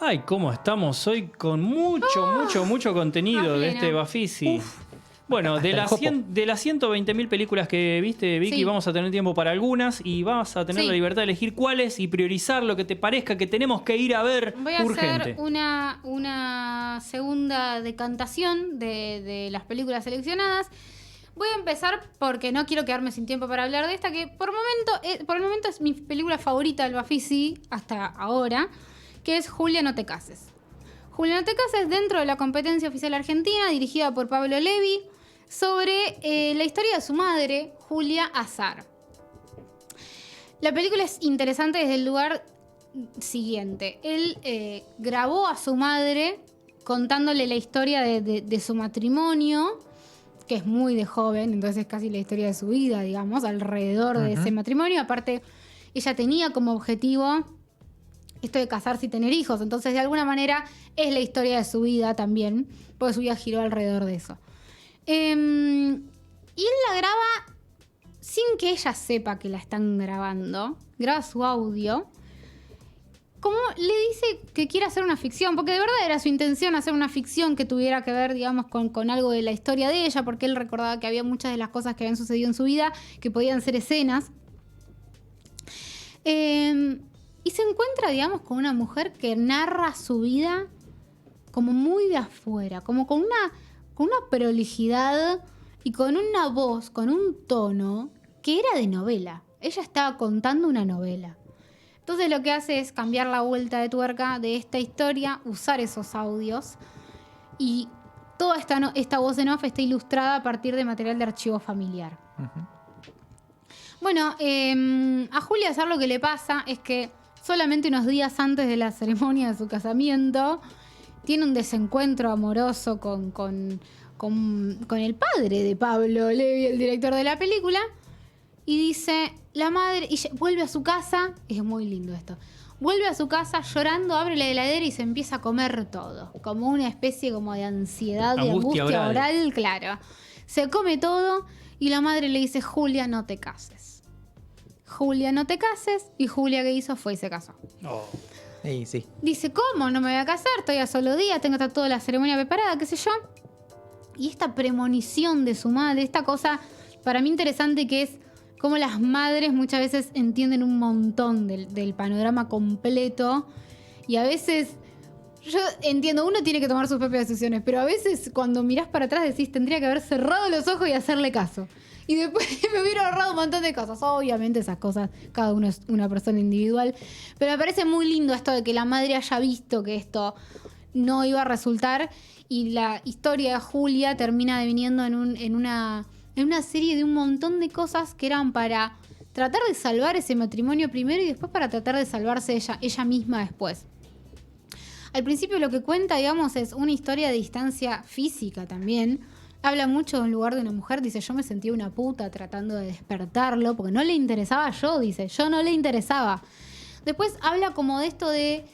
Ay, ¿cómo estamos hoy con mucho contenido de este Bafisi? Bueno, de las 120.000 películas que viste, Vicky, Sí. vamos a tener tiempo para algunas y vas a tener la libertad de elegir cuáles y priorizar lo que te parezca que tenemos que ir a ver Voy a urgente. hacer una segunda decantación de las películas seleccionadas. Voy a empezar porque no quiero quedarme sin tiempo para hablar de esta, que por el momento es mi película favorita del Bafisi hasta ahora, que es Julia, no te cases. Julia, no te cases, dentro de la competencia oficial argentina, dirigida por Pablo Levi, sobre la historia de su madre, Julia Azar. La película es interesante desde el lugar siguiente. Él grabó a su madre contándole la historia de su matrimonio, que es muy de joven, entonces es casi la historia de su vida, digamos, alrededor de ese matrimonio. Aparte, ella tenía como objetivo esto de casarse y tener hijos, entonces de alguna manera es la historia de su vida también, porque su vida giró alrededor de eso. Y él la graba sin que ella sepa que la están grabando, graba su audio, como le dice que quiere hacer una ficción, porque de verdad era su intención hacer una ficción que tuviera que ver, digamos, con algo de la historia de ella, porque él recordaba que había muchas de las cosas que habían sucedido en su vida que podían ser escenas. Y se encuentra, digamos, con una mujer que narra su vida como muy de afuera, como con una prolijidad y con una voz, con un tono que era de novela. Ella estaba contando una novela. Entonces lo que hace es cambiar la vuelta de tuerca de esta historia, usar esos audios, y toda esta voz en off está ilustrada a partir de material de archivo familiar. Bueno, a Julia Azar lo que le pasa es que solamente unos días antes de la ceremonia de su casamiento tiene un desencuentro amoroso con el padre de Pablo Levi, el director de la película, y dice, la madre, y vuelve a su casa, es muy lindo esto, vuelve a su casa llorando, abre la heladera y se empieza a comer todo, como una especie como de ansiedad, de angustia oral, claro. Se come todo y la madre le dice, Julia, no te cases. Julia, no te cases. Y Julia, ¿qué hizo? Fue y se casó. Oh. Sí. Dice, ¿cómo? No me voy a casar, estoy a solo día, tengo que estar toda la ceremonia preparada, qué sé yo. Y esta premonición de su madre, esta cosa para mí interesante que es cómo las madres muchas veces entienden un montón del panorama completo. Y a veces, yo entiendo, uno tiene que tomar sus propias decisiones, pero a veces cuando mirás para atrás decís, tendría que haber cerrado los ojos y hacerle caso. Y después me hubiera ahorrado un montón de cosas. Obviamente esas cosas, cada uno es una persona individual. Pero me parece muy lindo esto de que la madre haya visto que esto no iba a resultar. Y la historia de Julia termina deviniendo en una serie de un montón de cosas que eran para tratar de salvar ese matrimonio primero y después para tratar de salvarse ella misma después. Al principio lo que cuenta, digamos, es una historia de distancia física también. Habla mucho de un lugar de una mujer, dice, yo me sentía una puta tratando de despertarlo, porque no le interesaba yo, dice, yo no le interesaba. Después habla como de esto de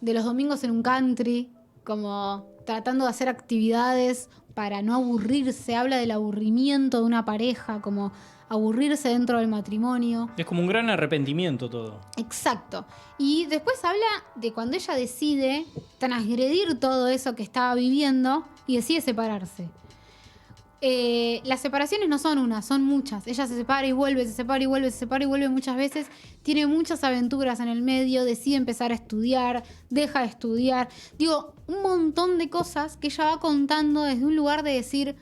los domingos en un country, como tratando de hacer actividades para no aburrirse. Habla del aburrimiento de una pareja, como aburrirse dentro del matrimonio. Es como un gran arrepentimiento todo. Exacto. Y después habla de cuando ella decide transgredir todo eso que estaba viviendo y decide separarse. Las separaciones no son una, son muchas. Ella se separa y vuelve, se separa y vuelve, se separa y vuelve muchas veces. Tiene muchas aventuras en el medio, decide empezar a estudiar, deja de estudiar. Digo, un montón de cosas que ella va contando desde un lugar de decir,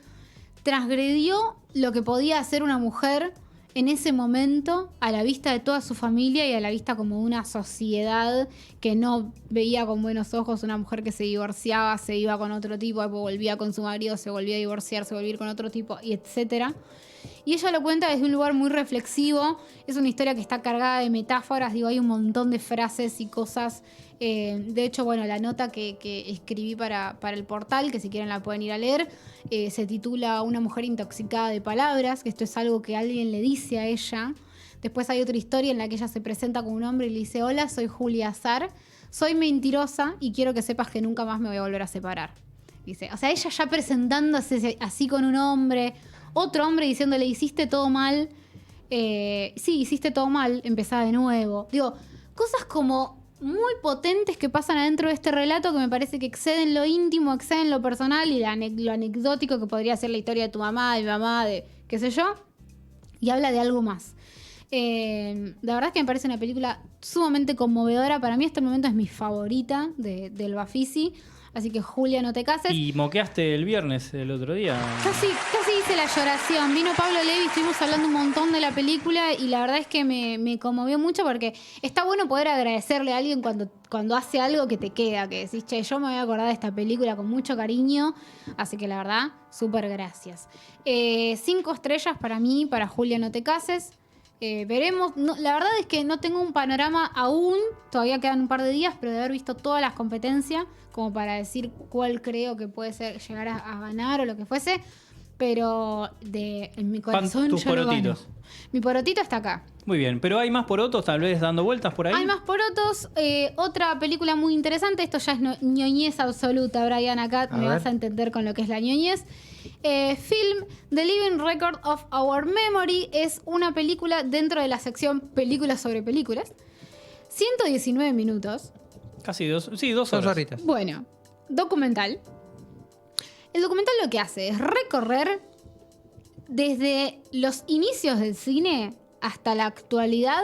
transgredió lo que podía hacer una mujer en ese momento a la vista de toda su familia y a la vista como de una sociedad que no veía con buenos ojos una mujer que se divorciaba, se iba con otro tipo, después volvía con su marido, se volvía a divorciar, se volvía a ir con otro tipo, y etcétera. Y ella lo cuenta desde un lugar muy reflexivo. Es una historia que está cargada de metáforas. Digo, hay un montón de frases y cosas. De hecho, bueno, la nota que escribí para el portal, que si quieren la pueden ir a leer, se titula Una mujer intoxicada de palabras, que esto es algo que alguien le dice a ella. Después hay otra historia en la que ella se presenta con un hombre y le dice, hola, soy Julia Azar, soy mentirosa y quiero que sepas que nunca más me voy a volver a separar. Dice, o sea, ella ya presentándose así con un hombre, otro hombre diciéndole, hiciste todo mal. Sí, hiciste todo mal, empezá de nuevo. Digo, cosas como muy potentes que pasan adentro de este relato que me parece que exceden lo íntimo, exceden lo personal y lo anecdótico que podría ser la historia de tu mamá, de mi mamá, de qué sé yo, y habla de algo más. La verdad es que me parece una película sumamente conmovedora. Para mí hasta el momento es mi favorita del Bafisi. Así que Julia, no te cases. Y moqueaste el viernes, el otro día. Casi hice la lloración. Vino Pablo Levi, estuvimos hablando un montón de la película y la verdad es que me conmovió mucho porque está bueno poder agradecerle a alguien cuando hace algo que te queda, que decís, che, yo me voy a acordar de esta película con mucho cariño. Así que la verdad, súper gracias. 5 estrellas para mí, para Julia, no te cases. Veremos. No, la verdad es que no tengo un panorama aún. Todavía quedan un par de días, pero de haber visto todas las competencias como para decir cuál creo que puede ser llegar a ganar o lo que fuese. Pero en mi corazón tus yo lo gano. porotitos. Mi porotito está acá. Muy bien, pero hay más porotos tal vez dando vueltas por ahí. Hay más porotos. Otra película muy interesante. Esto ya es ñoñez absoluta, Brian. Acá me vas a entender con lo que es la ñoñez. Film The Living Record of Our Memory es una película dentro de la sección películas sobre películas. 119 minutos. Casi 2 horas. Bueno, documental. El documental lo que hace es recorrer desde los inicios del cine hasta la actualidad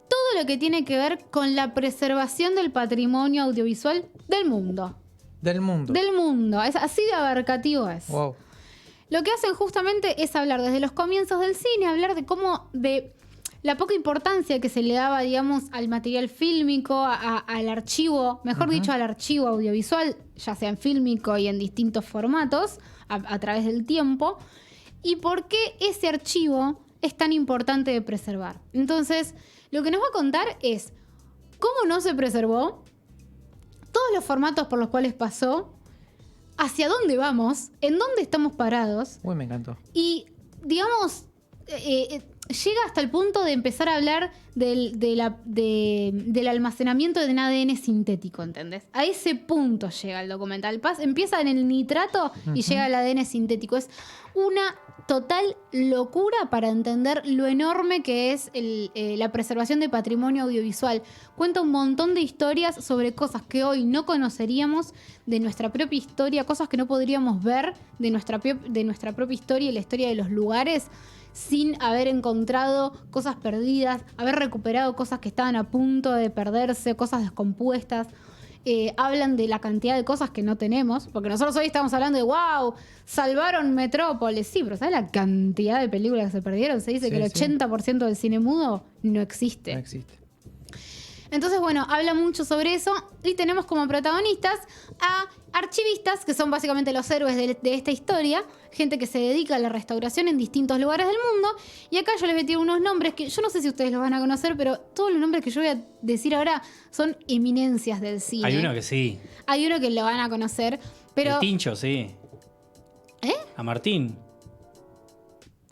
todo lo que tiene que ver con la preservación del patrimonio audiovisual del mundo. Del mundo. Del mundo. Es así de abarcativo es. Wow. Lo que hacen justamente es hablar desde los comienzos del cine, hablar de cómo de la poca importancia que se le daba, digamos, al material fílmico, al archivo, mejor dicho, al archivo audiovisual, ya sea en fílmico y en distintos formatos, a través del tiempo, y por qué ese archivo es tan importante de preservar. Entonces, lo que nos va a contar es cómo no se preservó, todos los formatos por los cuales pasó, hacia dónde vamos, en dónde estamos parados. Uy, me encantó. Y, digamos, llega hasta el punto de empezar a hablar del almacenamiento de un ADN sintético, ¿entendés? A ese punto llega el documental. Empieza en el nitrato y llega al ADN sintético. Es una total locura para entender lo enorme que es la preservación de patrimonio audiovisual. Cuenta un montón de historias sobre cosas que hoy no conoceríamos de nuestra propia historia, cosas que no podríamos ver de nuestra propia historia y la historia de los lugares, sin haber encontrado cosas perdidas, haber recuperado cosas que estaban a punto de perderse, cosas descompuestas. Hablan de la cantidad de cosas que no tenemos, porque nosotros hoy estamos hablando de wow, salvaron Metrópolis. Sí, pero ¿sabes la cantidad de películas que se perdieron? Se dice que el 80% del cine mudo no existe. No existe. Entonces, bueno, habla mucho sobre eso y tenemos como protagonistas a archivistas, que son básicamente los héroes de esta historia, gente que se dedica a la restauración en distintos lugares del mundo. Y acá yo les voy a tirar unos nombres que yo no sé si ustedes los van a conocer, pero todos los nombres que yo voy a decir ahora son eminencias del cine. Hay uno que sí. Hay uno que lo van a conocer, pero... El Tincho, sí. A Martín.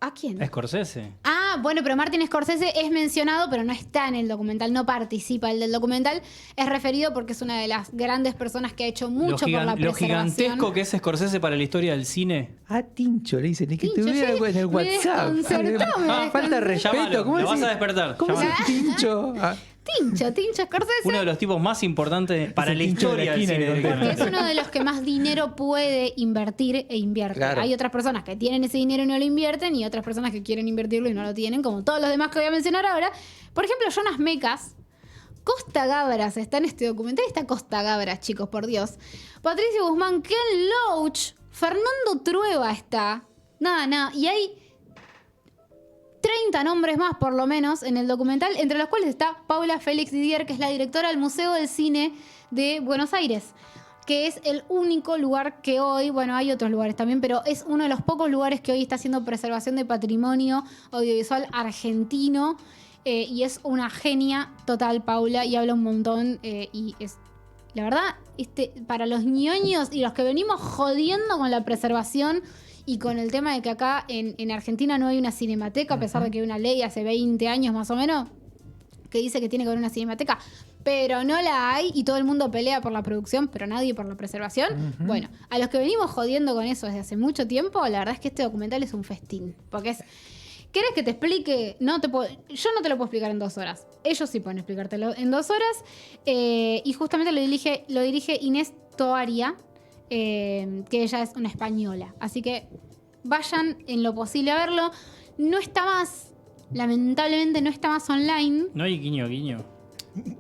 ¿A quién? A Scorsese. Ah, bueno, pero Martin Scorsese es mencionado, pero no está en el documental, no participa. El del documental es referido porque es una de las grandes personas que ha hecho mucho por la Lo preservación. gigantesco que es Scorsese para la historia del cine. Ah, Tincho, le dicen. Ni que Tincho, tuviera sí, en el me WhatsApp. desconcertó, Falta respeto. Llámalo, ¿Cómo lo vas decís? a despertar. ¿Cómo Llámalo. es Tincho? Ah, Tincho Scorsese. Uno de los tipos más importantes para el la Tincho de historia la del esquina cine. de Porque es uno de los que más dinero puede invertir e invierte. Claro. Hay otras personas que tienen ese dinero y no lo invierten, y otras personas que quieren invertirlo y no lo tienen, como todos los demás que voy a mencionar ahora. Por ejemplo, Jonas Mekas. Costa Gabras está en este documental. Está Costa Gabras, chicos, por Dios. Patricio Guzmán, Ken Loach, Fernando Trueba está. Nada. Y hay 30 nombres más, por lo menos, en el documental, entre los cuales está Paula Félix Didier, que es la directora del Museo del Cine de Buenos Aires, que es el único lugar que hoy, bueno, hay otros lugares también, pero es uno de los pocos lugares que hoy está haciendo preservación de patrimonio audiovisual argentino, y es una genia total, Paula, y habla un montón, y es, la verdad, para los ñoños y los que venimos jodiendo con la preservación y con el tema de que acá en Argentina no hay una cinemateca, a pesar de que hay una ley hace 20 años más o menos que dice que tiene que haber una cinemateca, pero no la hay y todo el mundo pelea por la producción, pero nadie por la preservación. Bueno, a los que venimos jodiendo con eso desde hace mucho tiempo, la verdad es que este documental es un festín, porque es ¿Querés que te explique? Yo no te lo puedo explicar en 2 horas. Ellos sí pueden explicártelo en 2 horas. Y justamente lo dirige Inés Toaria, que ella es una española. Así que vayan en lo posible a verlo. No está más, lamentablemente no está más online. No hay guiño.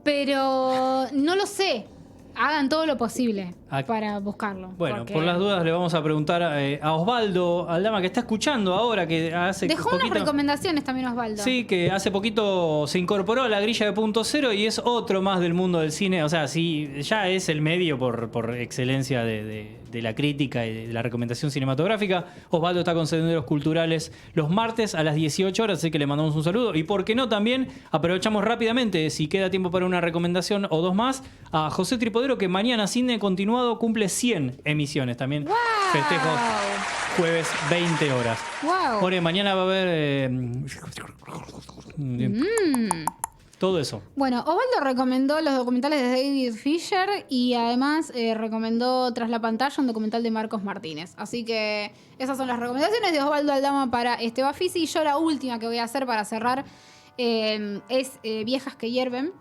Pero no lo sé. Hagan todo lo posible para buscarlo. Bueno, por las dudas le vamos a preguntar a Osvaldo Aldama, que está escuchando ahora, que hace Dejó poquito... unas recomendaciones también Osvaldo. Sí, que hace poquito se incorporó a la grilla de Punto Cero y es otro más del mundo del cine. O sea, sí, ya es el medio por excelencia de la crítica y de la recomendación cinematográfica. Osvaldo está con Senderos Culturales los martes a las 18 horas, así que le mandamos un saludo. Y por qué no, también aprovechamos rápidamente, si queda tiempo para una recomendación o 2 más, a José Tripodero, que mañana Cine Continuado cumple 100 emisiones también. ¡Wow! Festejos jueves 20 horas. ¡Wow! Ahora mañana va a haber todo eso. Bueno, Osvaldo recomendó los documentales de David Fisher y además recomendó Tras la Pantalla, un documental de Marcos Martínez. Así que esas son las recomendaciones de Osvaldo Aldama para este Bafisi. Y yo la última que voy a hacer para cerrar es Viejas que hierven.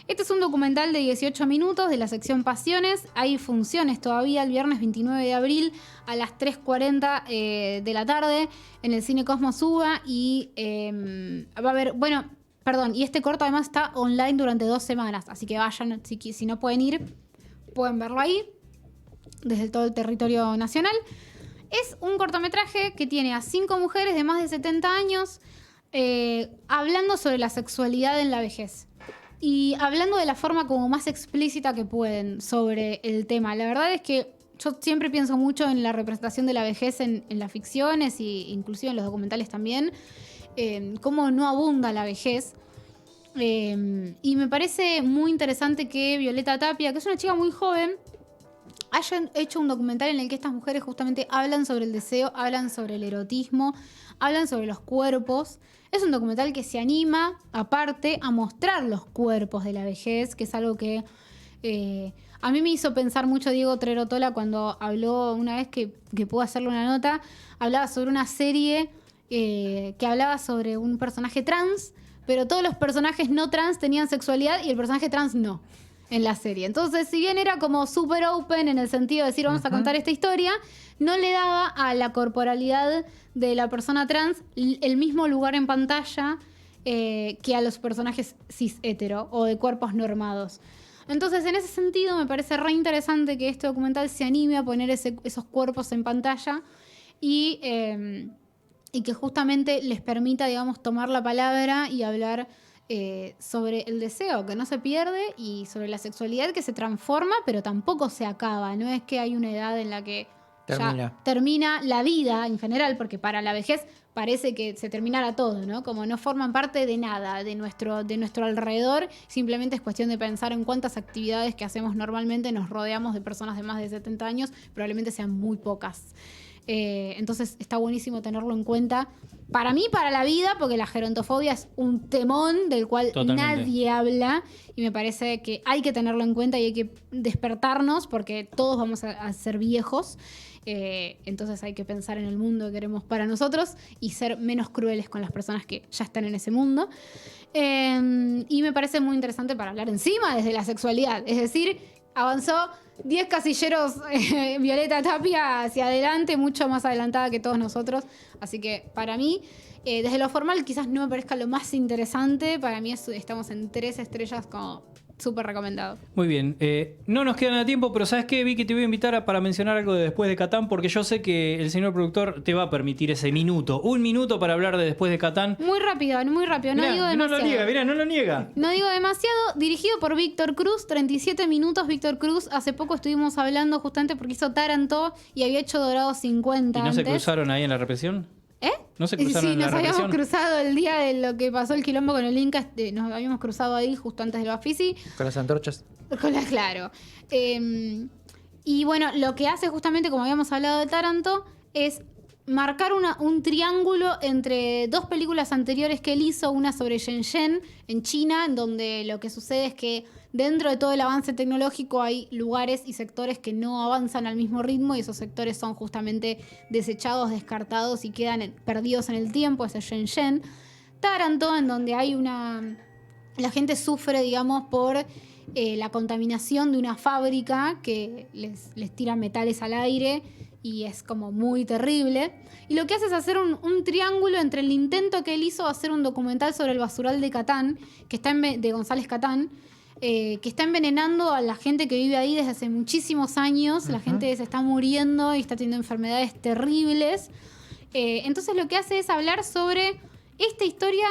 Este es un documental de 18 minutos de la sección Pasiones. Hay funciones todavía el viernes 29 de abril a las 3:40 de la tarde en el Cine Cosmos UBA. Y va a haber, y este corto además está online durante 2 semanas. Así que vayan, si no pueden ir, pueden verlo ahí, desde todo el territorio nacional. Es un cortometraje que tiene a 5 mujeres de más de 70 años hablando sobre la sexualidad en la vejez. Y hablando de la forma como más explícita que pueden sobre el tema. La verdad es que yo siempre pienso mucho en la representación de la vejez en las ficciones e inclusive en los documentales también. Cómo no abunda la vejez. Y me parece muy interesante que Violeta Tapia, que es una chica muy joven, haya hecho un documental en el que estas mujeres justamente hablan sobre el deseo, hablan sobre el erotismo, hablan sobre los cuerpos. Es un documental que se anima, aparte, a mostrar los cuerpos de la vejez, que es algo que a mí me hizo pensar mucho Diego Trerotola cuando habló una vez que pude hacerle una nota. Hablaba sobre una serie que hablaba sobre un personaje trans, pero todos los personajes no trans tenían sexualidad y el personaje trans no en la serie. Entonces, si bien era como super open en el sentido de decir vamos a contar esta historia, no le daba a la corporalidad de la persona trans el mismo lugar en pantalla que a los personajes cis hetero o de cuerpos normados. Entonces, en ese sentido, me parece re interesante que este documental se anime a poner esos cuerpos en pantalla y que justamente les permita, digamos, tomar la palabra y hablar sobre el deseo que no se pierde y sobre la sexualidad que se transforma, pero tampoco se acaba. No es que hay una edad en la que ya termina la vida en general, porque para la vejez parece que se terminara todo, ¿no? Como no forman parte de nada, de nuestro alrededor. Simplemente es cuestión de pensar en cuántas actividades que hacemos normalmente nos rodeamos de personas de más de 70 años, probablemente sean muy pocas. Entonces está buenísimo tenerlo en cuenta. Para mí, para la vida, porque la gerontofobia es un temón del cual nadie habla y me parece que hay que tenerlo en cuenta y hay que despertarnos porque todos vamos a ser viejos. Entonces hay que pensar en el mundo que queremos para nosotros y ser menos crueles con las personas que ya están en ese mundo. Y me parece muy interesante para hablar encima desde la sexualidad. Es decir, avanzó 10 casilleros Violeta Tapia hacia adelante, mucho más adelantada que todos nosotros. Así que para mí, desde lo formal quizás no me parezca lo más interesante. Para mí estamos en 3 estrellas como súper recomendado. Muy bien. No nos queda nada de tiempo, pero ¿sabes qué, Vicky? Te voy a invitar para mencionar algo de Después de Catán, porque yo sé que el señor productor te va a permitir ese minuto. 1 minuto para hablar de Después de Catán. Muy rápido, no digo demasiado. No lo niega, mirá, no lo niega. No digo demasiado. Dirigido por Víctor Cruz, 37 minutos. Víctor Cruz, hace poco estuvimos hablando justamente porque hizo Taranto y había hecho Dorado 50 ¿Y no antes. se cruzaron ahí en la represión? ¿No se cruzaron sí, en la nos represión? habíamos cruzado el día de lo que pasó el quilombo con el Inca. Nos habíamos cruzado ahí justo antes del Bafisi. Con las antorchas. Claro. Y bueno, lo que hace justamente, como habíamos hablado de Taranto, es marcar un triángulo entre dos películas anteriores que él hizo, una sobre Shenzhen en China, en donde lo que sucede es que dentro de todo el avance tecnológico hay lugares y sectores que no avanzan al mismo ritmo y esos sectores son justamente desechados, descartados y quedan perdidos en el tiempo, ese Shenzhen. Taranto, en donde hay la gente sufre, digamos, por la contaminación de una fábrica que les tira metales al aire y es como muy terrible. Y lo que hace es hacer un triángulo entre el intento que él hizo de hacer un documental sobre el basural de Catán, que está de González Catán, que está envenenando a la gente que vive ahí desde hace muchísimos años. La gente se está muriendo y está teniendo enfermedades terribles. Entonces lo que hace es hablar sobre esta historia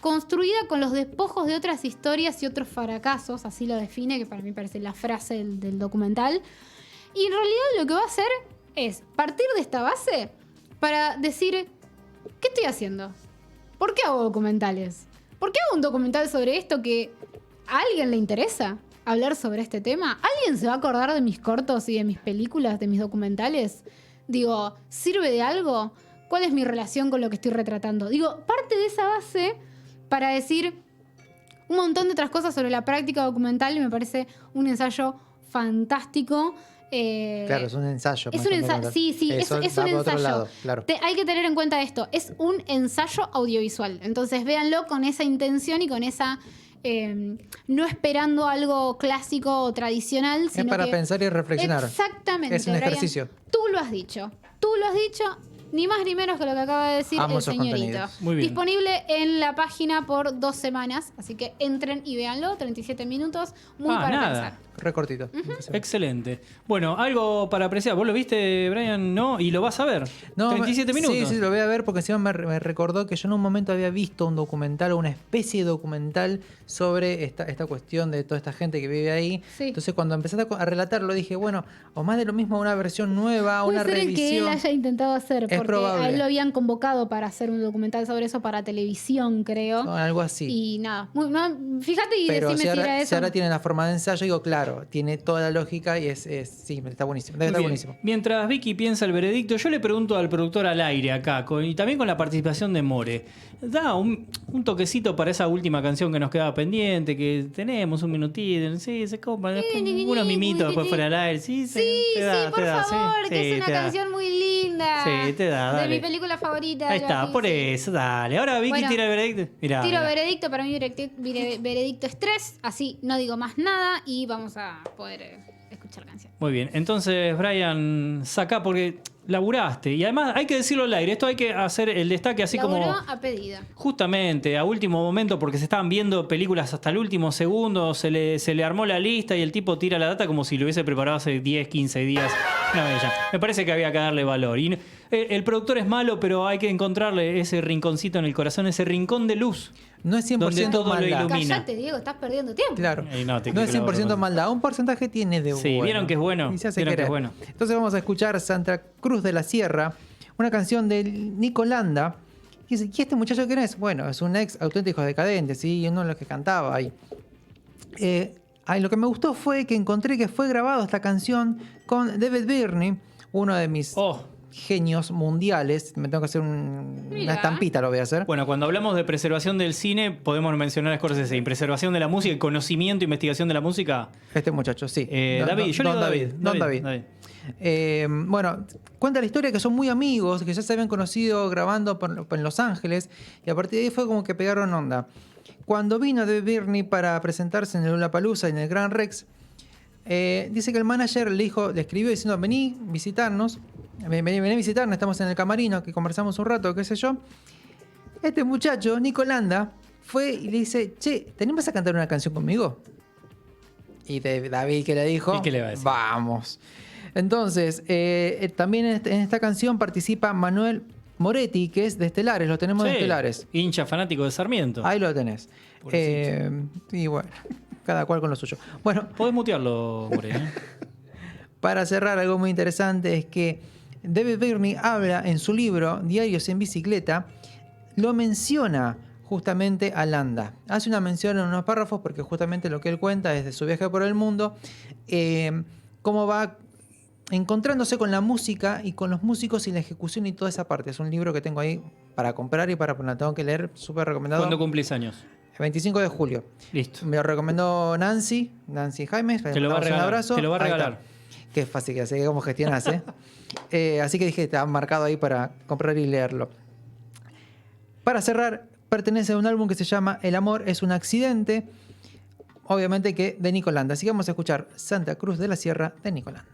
construida con los despojos de otras historias y otros fracasos, así lo define, que para mí parece la frase del documental. Y en realidad lo que va a hacer es partir de esta base para decir, ¿qué estoy haciendo? ¿Por qué hago documentales? ¿Por qué hago un documental sobre esto que a alguien le interesa hablar sobre este tema? ¿Alguien se va a acordar de mis cortos y de mis películas, de mis documentales? Digo, ¿sirve de algo? ¿Cuál es mi relación con lo que estoy retratando? Digo, parte de esa base para decir un montón de otras cosas sobre la práctica documental y me parece un ensayo fantástico. Claro, es un ensayo. Es un ensayo, sí, es un ensayo. Otro lado, claro. Hay que tener en cuenta esto, es un ensayo audiovisual. Entonces véanlo con esa intención y con esa... no esperando algo clásico o tradicional, sino es para que pensar y reflexionar. Exactamente. Es un ejercicio. Brian, tú lo has dicho, ni más ni menos que lo que acaba de decir Amo el esos señorito. contenidos. Muy bien. Disponible en la página por 2 semanas, así que entren y véanlo, 37 minutos, muy para nada. pensar. Recortito. Excelente. Bueno, algo para apreciar. ¿Vos lo viste, Brian? ¿No? ¿Y lo vas a ver? 37 minutos. Sí, lo voy a ver porque encima me recordó que yo en un momento había visto un documental o una especie de documental sobre esta cuestión de toda esta gente que vive ahí. Sí. Entonces cuando empezaste a relatarlo dije, bueno, o más de lo mismo, una versión nueva, Puede una ser el que él revisión. haya intentado hacer, Es porque probable. a él lo habían convocado para hacer un documental sobre eso para televisión, creo. O algo así. Y nada, fíjate y Pero decime si si era ahora, eso. si ahora tiene la forma de ensayo, digo, claro, tiene toda la lógica y sí, está buenísimo. Debe Muy estar bien. buenísimo. Mientras Vicky piensa el veredicto, yo le pregunto al productor al aire acá, y también con la participación de More. Da un toquecito para esa última canción que nos quedaba pendiente, que tenemos un minutito, sí, se compra, unos mimitos después fuera al aire. Sí, Por favor, que es una te da. canción muy linda. Sí, te da, De dale. mi película favorita. Ahí algo está, así, por sí. eso, dale. Ahora Vicky Bueno, tira el veredicto. Mirá, Tiro mirá. veredicto, para mí veredicto es 3, así no digo más nada y vamos a poder escuchar la canción. Muy bien, entonces Brian, saca porque laburaste. Y además hay que decirlo al aire, esto hay que hacer el destaque así Laburó como... a pedida. Justamente, a último momento, porque se estaban viendo películas hasta el último segundo, se le armó la lista y el tipo tira la data como si lo hubiese preparado hace 10, 15 días. Una bella. Me parece que había que darle valor. Y el productor es malo, pero hay que encontrarle ese rinconcito en el corazón, ese rincón de luz. No es 100% Donde todo lo maldad. ilumina. Cállate, Diego, estás perdiendo tiempo. Claro. Ey, no, te No es quiero 100% la maldad. Un porcentaje tiene de Sí, bueno. vieron que es bueno. Y se hace Vieron que querer. es bueno. Entonces vamos a escuchar Santa Cruz de la Sierra, una canción de Nico Landa. Y dice, ¿y este muchacho quién es? Bueno, es un ex auténtico decadente, ¿sí? Y uno de los que cantaba ahí. Lo que me gustó fue que encontré que fue grabado esta canción con David Byrne, uno de mis genios mundiales. Me tengo que hacer una estampita, lo voy a hacer. Bueno, cuando hablamos de preservación del cine, podemos mencionar Scorsese. Y preservación de la música y conocimiento e investigación de la música. Este muchacho, sí. David, yo le digo Don David. Bueno, cuenta la historia que son muy amigos, que ya se habían conocido grabando en Los Ángeles, y a partir de ahí fue como que pegaron onda. Cuando vino David Byrne para presentarse en el Lollapalooza y en el Gran Rex, dice que el manager le escribió diciendo, vení a visitarnos, estamos en el camarino, que conversamos un rato, qué sé yo. Este muchacho, Nico Landa, fue y le dice, che, ¿te animas a cantar una canción conmigo? Y David, ¿qué le dijo? ¿Y qué le va a decir? Vamos. Entonces, también en esta canción participa Manuel Moretti, que es de Estelares, lo tenemos de Sí, Estelares. hincha fanático de Sarmiento. Ahí lo tenés. Y bueno, cada cual con lo suyo. Bueno, Podés mutearlo, More, ¿eh? para cerrar, algo muy interesante es que David Byrne habla en su libro Diarios en bicicleta, lo menciona justamente a Landa. Hace una mención en unos párrafos porque justamente lo que él cuenta es de su viaje por el mundo, cómo va encontrándose con la música y con los músicos y la ejecución y toda esa parte. Es un libro que tengo ahí para comprar y para lo tengo que leer, súper recomendado. ¿Cuándo cumplís años? El 25 de julio. Listo. Me lo recomendó Nancy Jaimes. Te lo va a Un regalar. abrazo. Te lo va a Ahí está. regalar. Qué fácil que hace, cómo gestionas, ¿eh? Así que dije, está marcado ahí para comprar y leerlo. Para cerrar, pertenece a un álbum que se llama El amor es un accidente, obviamente que de Nicolanda. Así que vamos a escuchar Santa Cruz de la Sierra de Nicolanda.